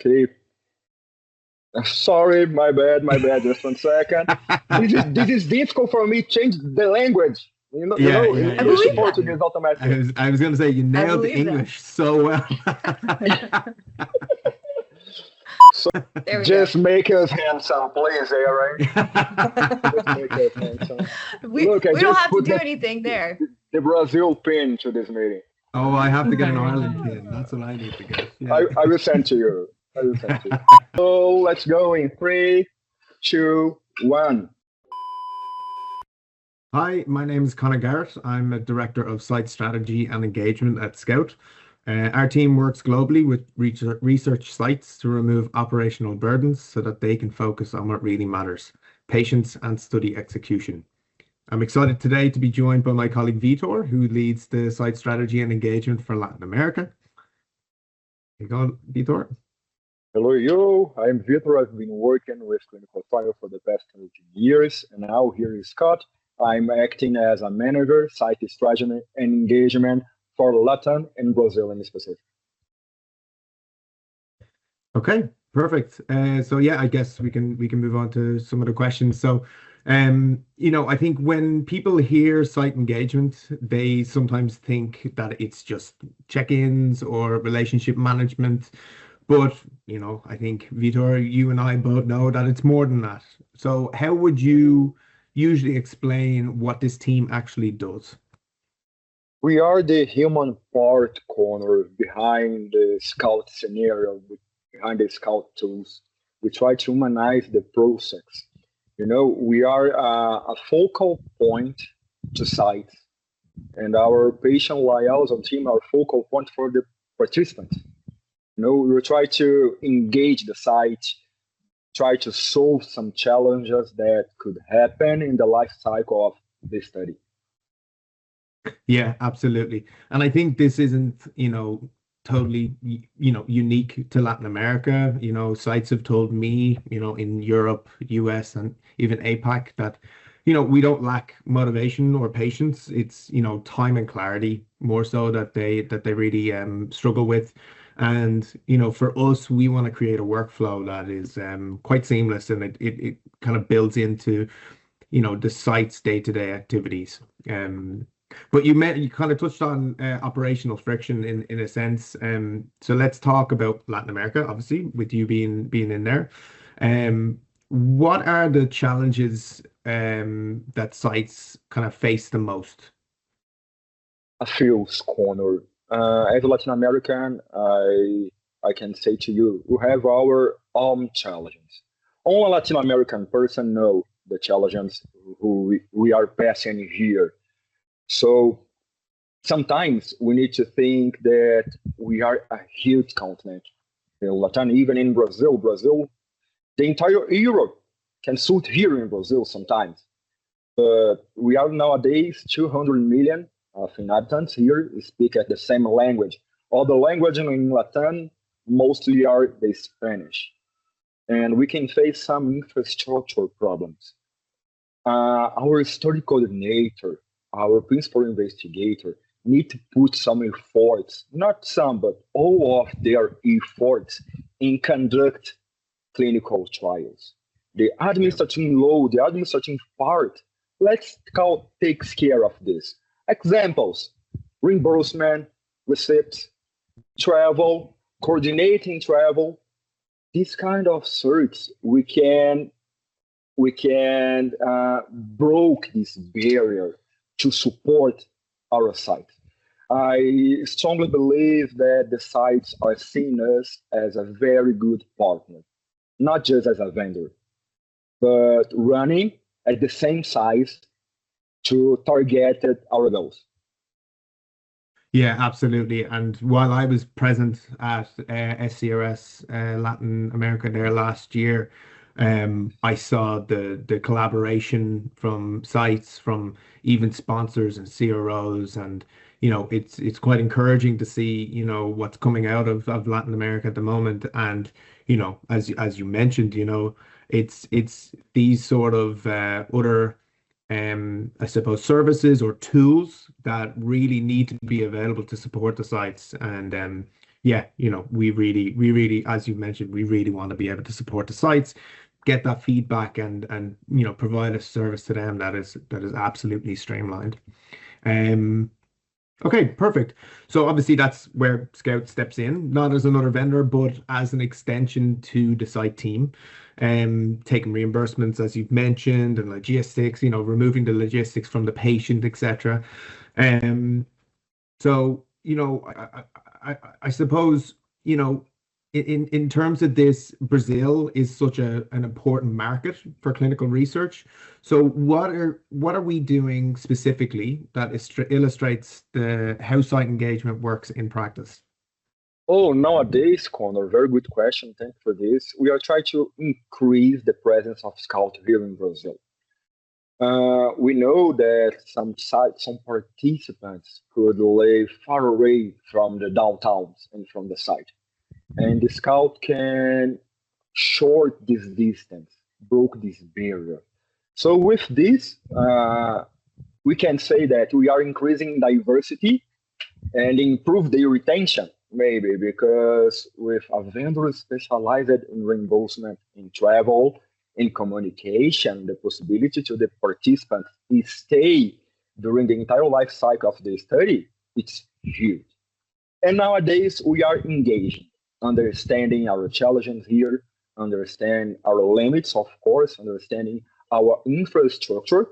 Okay. Sorry, my bad, my bad. Just 1 second. This is difficult for me. Change the language. Yeah, yeah, I English yeah, to believe yeah, that. yeah. Portuguese automatically. I was going to say you I nailed the believe that. English so well. So There we go. just make us handsome, please, Aaron. Just make us handsome. We Look, I we don't just have to put do anything there. the Brazil pin to this meeting. Oh, I have to get an Ireland Ah. pin. That's what I need to get. I will send to you. I will send to you. So let's go in 3, 2, 1. Hi, my name is Conor Garrett. I'm a director of site strategy and engagement at Scout. Our team works globally with research sites to remove operational burdens so that they can focus on what really matters, patients and study execution. I'm excited today to be joined by my colleague Vitor, who leads the site strategy and engagement for Latin America. You go, Vitor. Hello, you. I'm Vitor. I've been working with clinical trial for the past 13 years, and now here is Scott. I'm acting as a manager, site strategy and engagement for LATAM and Brazil in specific. Okay, perfect. So yeah, I guess we can move on to some of the questions. So, I think when people hear site engagement, they sometimes think that it's just check-ins or relationship management. But, I think Vitor, you and I both know that it's more than that. So how would you usually explain what this team actually does? We are the human part corner behind the scout scenario, behind the scout tools. We try to humanize the process. We are a focal point to sites, and our patient liaison team are focal point for the participants. We try to engage the site, try to solve some challenges that could happen in the life cycle of the study. Yeah, absolutely. And I think this isn't, totally, unique to Latin America. Sites have told me, in Europe, US, and even APAC that, we don't lack motivation or patience. It's, time and clarity more so that they really struggle with. And, for us, we want to create a workflow that is quite seamless, and it kind of builds into, the site's day-to-day activities. But you kind of touched on operational friction in a sense. So let's talk about Latin America, obviously, with you being in there. What are the challenges that sites kind of face the most? A few, Conor. As a Latin American, I can say to you, we have our own challenges. Only a Latin American person know the challenges who we are passing here. So sometimes we need to think that we are a huge continent. Latin, even in Brazil, the entire Europe can suit here in Brazil sometimes. But we are nowadays 200 million of inhabitants here speak at the same language. All the languages in Latin mostly are the Spanish. And we can face some infrastructure problems. Our study coordinator, our principal investigator need to put some efforts, not some, but all of their efforts in conduct clinical trials. The Yeah. administrative load, the administrative part, let's call takes care of this. Examples, reimbursement, receipts, travel, coordinating travel, this kind of search we can broke this barrier to support our site. I strongly believe that the sites are seeing us as a very good partner, not just as a vendor, but running at the same size to target our goals. Yeah, absolutely. And while I was present at SCRS Latin America there last year, I saw the collaboration from sites, from even sponsors and CROs, and it's quite encouraging to see what's coming out of Latin America at the moment. And as you mentioned, it's these sort of other I suppose services or tools that really need to be available to support the sites. And yeah, we really, as you mentioned, we really want to be able to support the sites, get that feedback, and provide a service to them that is absolutely streamlined. Um, okay, perfect. So obviously that's where Scout steps in, not as another vendor, but as an extension to the site team, taking reimbursements as you've mentioned, and logistics, removing the logistics from the patient, etc. Um, so, I suppose, in terms of this, Brazil is such an important market for clinical research. So what are we doing specifically that illustrates the how site engagement works in practice? Oh, nowadays, Conor, very good question. Thank you for this. We are trying to increase the presence of Scout here in Brazil. We know that some sites, some participants could live far away from the downtowns and from the site. And the Scout can short this distance, broke this barrier. So with this, we can say that we are increasing diversity and improve their retention, maybe because with a vendor specialized in reimbursement in travel, in communication, the possibility to the participants stay during the entire life cycle of the study, it's huge. And nowadays we are engaging, understanding our challenges here, understand our limits, of course, understanding our infrastructure,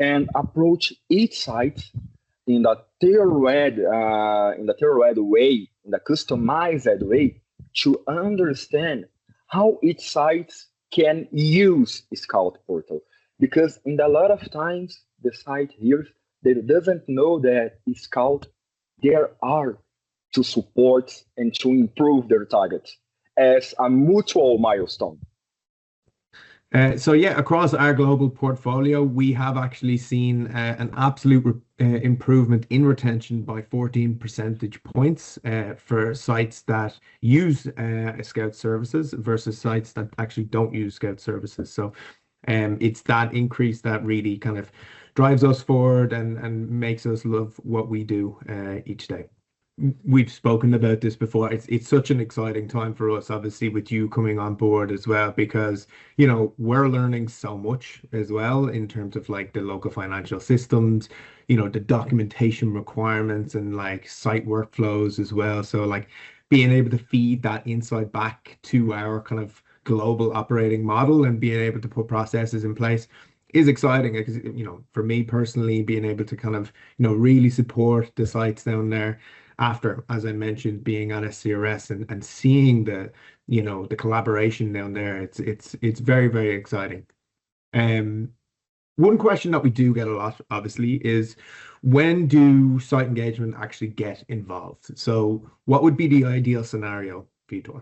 and approach each site in the tailored way, in the customized way, to understand how each site can use Scout Portal. Because in a lot of times, the site here they doesn't know that Scout there are to support and to improve their targets as a mutual milestone. So yeah, across our global portfolio, we have actually seen an absolute improvement in retention by 14 percentage points for sites that use Scout services versus sites that actually don't use Scout services. So it's that increase that really kind of drives us forward and makes us love what we do each day. We've spoken about this before. It's such an exciting time for us, obviously, with you coming on board as well, because we're learning so much as well in terms of like the local financial systems, the documentation requirements and like site workflows as well. So like being able to feed that insight back to our kind of global operating model and being able to put processes in place is exciting because for me personally, being able to kind of really support the sites down there after, as I mentioned, being on SCRS and seeing the collaboration down there, it's very, very exciting. Um, One question that we do get a lot, obviously, is when do site engagement actually get involved? So what would be the ideal scenario, Vitor?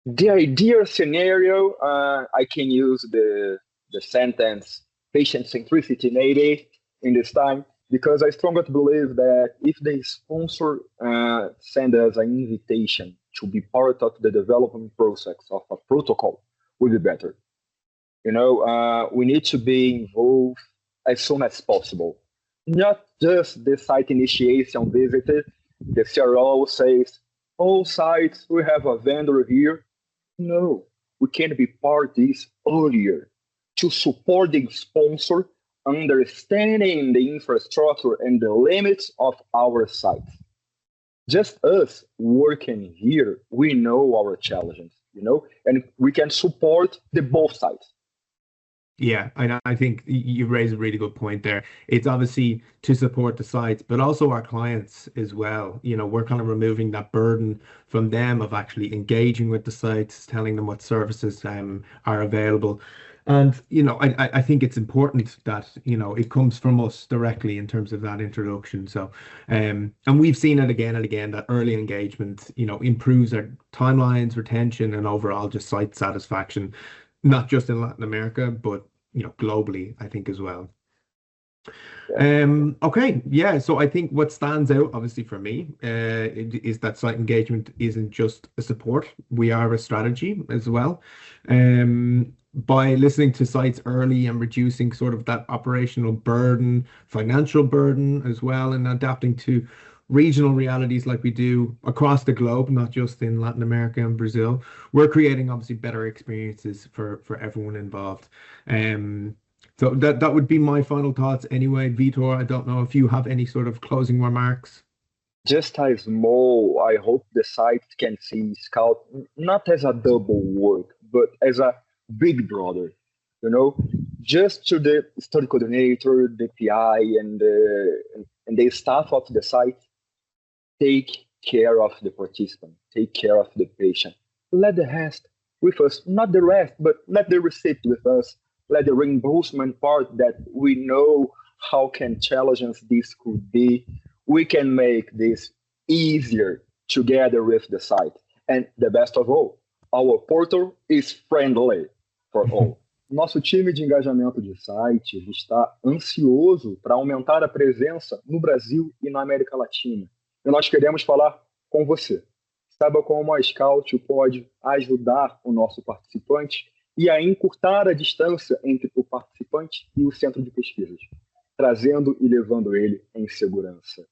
The ideal scenario, I can use the sentence patient centricity maybe in this time because I strongly believe that if the sponsor send us an invitation to be part of the development process of a protocol, would be better. We need to be involved as soon as possible. Not just the site initiation visit. The CRO says, all sites, we have a vendor here. No, we can be part this earlier to support the sponsor, understanding the infrastructure and the limits of our site. Just us working here, we know our challenges, and we can support the both sides. Yeah, I think you raise a really good point there. It's obviously to support the sites, but also our clients as well. We're kind of removing that burden from them of actually engaging with the sites, telling them what services are available. And I think it's important that it comes from us directly in terms of that introduction. So and we've seen it again and again that early engagement improves our timelines, retention, and overall just site satisfaction, not just in Latin America, but globally, I think as well. Okay, yeah. So I think what stands out, obviously for me, is that site engagement isn't just a support; we are a strategy as well. By listening to sites early and reducing sort of that operational burden, financial burden as well, and adapting to regional realities like we do across the globe, not just in Latin America and Brazil, we're creating obviously better experiences for everyone involved. So that would be my final thoughts anyway. Vitor, I don't know if you have any sort of closing remarks. Just a small, I hope the site can see Scout not as a double work, but as a big brother, you know, just to the study coordinator, the PI, and the staff of the site, take care of the participant, take care of the patient. Let the rest with us, not the rest, but let the receipt with us. Let the reimbursement part that we know how can challenging this could be. We can make this easier together with the site. And the best of all, our portal is friendly for all. Nosso time de engajamento de site está ansioso para aumentar a presença no Brasil e na América Latina. E nós queremos falar com você. Saiba como a Scout pode ajudar o nosso participante e a encurtar a distância entre o participante e o centro de pesquisas, trazendo e levando ele em segurança.